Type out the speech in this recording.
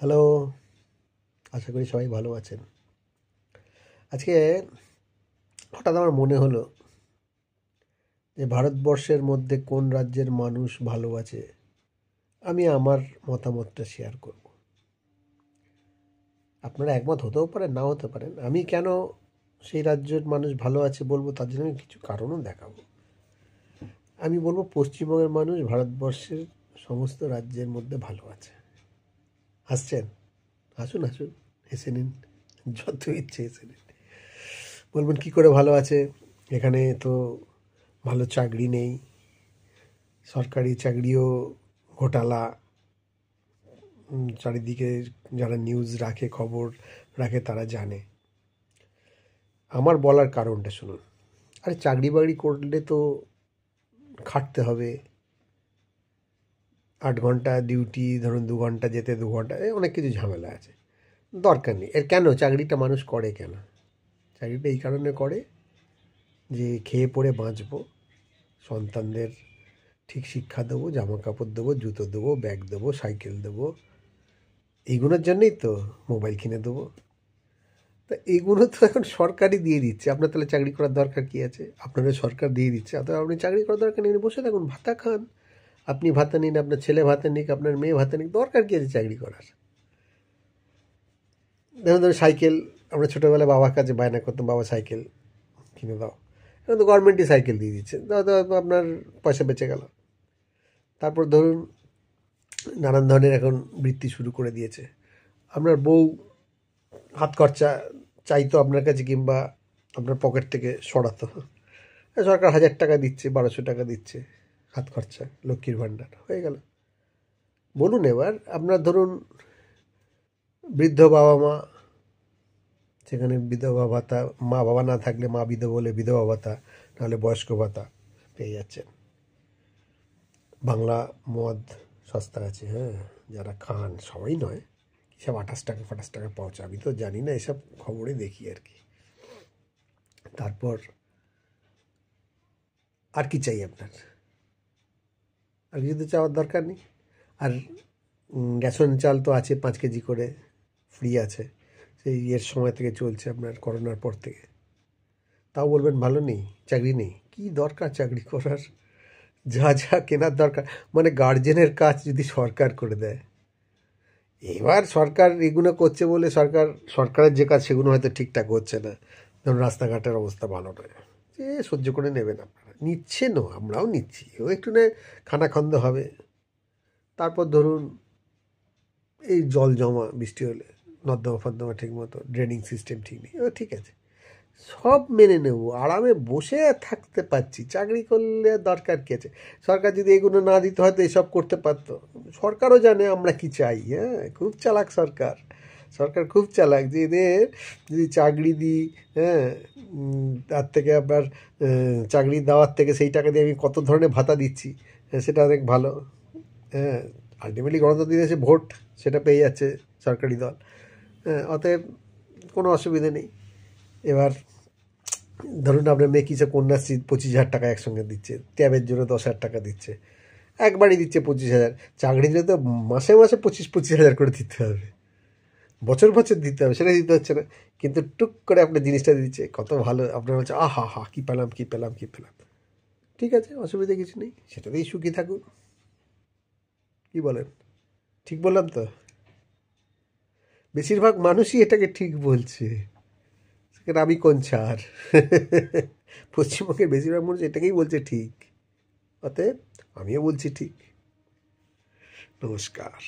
Hello, আশা করি সবাই ভালো আছেন। আজকে হঠাৎ আমার মনে হলো যে ভারতবর্ষের মধ্যে কোন রাজ্যের মানুষ ভালো আছে, আমি আমার মতামতটা শেয়ার করব। আপনারা একমত হতেও পারেন, নাও হতে পারেন। আমি কেন সেই রাজ্যের মানুষ ভালো আছে বলবো, তার জন্য আমি কিছু কারণও দেখাবো। আমি বলবো পশ্চিমবঙ্গের মানুষ ভারতবর্ষের সমস্ত রাজ্যের মধ্যে ভালো আছে। হাসছেন? হাসুন হাসুন, হেসে নিন, যত ইচ্ছে হেসে নিন। বলবেন কী করে ভালো আছে? এখানে তো ভালো চাকরি নেই, সরকারি চাকরিও ঘোটালা। চারিদিকে যারা নিউজ রাখে, খবর রাখে, তারা জানে। আমার বলার কারণটা শুনুন। আরে চাকরি বাকরি করলে তো খাটতে হবে। 8 ঘন্টা ডিউটি, ধরুন 2 ঘন্টা যেতে, 2 ঘন্টা, অনেক কিছু ঝামেলা আছে। দরকার নেই এর। কেন চাকরিটা মানুষ করে? কেন চাকরিটা এই কারণে করে যে খেয়ে পড়ে বাঁচবো, সন্তানদের ঠিক শিক্ষা দেবো, জামা কাপড় দেবো, জুতো দেবো, ব্যাগ দেবো, সাইকেল দেবো। এইগুলোর জন্যই তো মোবাইল কিনে দেবো। তা এইগুলো তো এখন সরকারই দিয়ে দিচ্ছে। আপনার তাহলে চাকরি করার দরকার কী আছে? আপনাদের সরকার দিয়ে দিচ্ছে, অথবা আপনি চাকরি করার দরকার নেই, বসে থাকুন, ভাতা খান। আপনি ভাতা নিন, আপনার ছেলে ভাতা নিক, আপনার মেয়ে ভাতা নিক, দরকার কী আছে চাকরি করার? ধরুন সাইকেল, আমরা ছোটোবেলায় বাবার কাছে বায়না করতাম, বাবা সাইকেল কিনে দাও। এখন তো গভর্নমেন্টই সাইকেল দিয়ে দিচ্ছে, দাও দাও, আপনার পয়সা বেঁচে গেল। তারপর ধরুন নানান ধরনের এখন বৃত্তি শুরু করে দিয়েছে। আপনার বউ হাত খরচা চাইতো আপনার কাছে, কিংবা আপনার পকেট থেকে সরাতো, সরকার 1000 টাকা দিচ্ছে, 1200 টাকা দিচ্ছে হাত খরচা, লক্ষ্মীর ভাণ্ডার হয়ে গেল। বলুন এবার আপনার ধরুন বৃদ্ধ বাবা মা, সেখানে বিধবা ভাতা, মা বাবা না থাকলে মা বিধবা বলে বিধবা ভাতা, নাহলে বয়স্ক ভাতা পেয়ে যাচ্ছেন। বাংলা মদ সস্তা আছে, হ্যাঁ, যারা খান, সবাই নয়, সব 28 টাকা 28 টাকা পাওয়া, আমি তো জানি না, এসব খবরে দেখি আর কি। তারপর আর কি চাই আপনার? আর কিছু তো চাওয়ার দরকার নেই। আর রেশন চাল তো আছে, 5 কেজি করে ফ্রি আছে, সেই এর সময় থেকে চলছে, আপনার করোনার পর থেকে। তাও বলবেন ভালো নেই, চাকরি নেই। কি দরকার চাকরি করার? যা যা কেনার দরকার, মানে গার্জেনের কাজ যদি সরকার করে দেয়। এবার সরকার এগুলো করছে বলে সরকারের যে কাজ সেগুলো হয়তো ঠিকঠাক হচ্ছে না। ধরুন রাস্তাঘাটের অবস্থা ভালো নয়, যে সহ্য করে নেবেন আপনারা, নিচ্ছেনও, আমরাও নিচ্ছি, ও একটু খানাখন্দ হবে। তারপর ধরুন এই জল জমা বৃষ্টি হলে, নর্দমা ফর্দমা ঠিক মতো, ড্রেনিং সিস্টেম ঠিক নেই, ও ঠিক আছে, সব মেনে নেব, আরামে বসে থাকতে পারছি। চাকরি করলে দরকার কী আছে? সরকার যদি এগুলো না দিতে হয়তো এসব করতে পারতো। সরকারও জানে আমরা কি চাই, হ্যাঁ, খুব চালাক সরকার। সরকার খুব চালাক, যে এদের যদি চাকরি দিই, হ্যাঁ, তার থেকে আবার চাকরি দেওয়ার থেকে সেই টাকা দিয়ে আমি কত ধরনের ভাতা দিচ্ছি, হ্যাঁ, সেটা অনেক ভালো। হ্যাঁ, আলটিমেটলি গণতন্ত্র দিয়েছে ভোট, সেটা পেয়ে যাচ্ছে সরকারি দল। হ্যাঁ, অতএব কোনো অসুবিধে নেই। এবার ধরুন আপনার মেয়ে কিছু কন্যাশ্রী 25,000 টাকা একসঙ্গে দিচ্ছে, ট্যাবের জন্য 10,000 টাকা দিচ্ছে, একবারই দিচ্ছে 25,000। চাকরি দিলে তো মাসে মাসে 25,000 করে দিতে হবে, বছর বছর দিতে হবে, সেটা দিতে হচ্ছে না। কিন্তু টুক করে আপনার জিনিসটা দিচ্ছে, কত ভালো, আপনার হচ্ছে আহা হা, কী পেলাম কী পেলাম কী পেলাম। ঠিক আছে, অসুবিধা কিছু নেই, সেটাতেই সুখী থাকুন। কি বলেন? ঠিক বললাম তো? বেশিরভাগ মানুষই এটাকে ঠিক বলছে, সেখানে আমি কোন ছাড়? পশ্চিমবঙ্গের বেশিরভাগ মানুষ এটাকেই বলছে ঠিক, অতএব আমিও বলছি ঠিক। নমস্কার।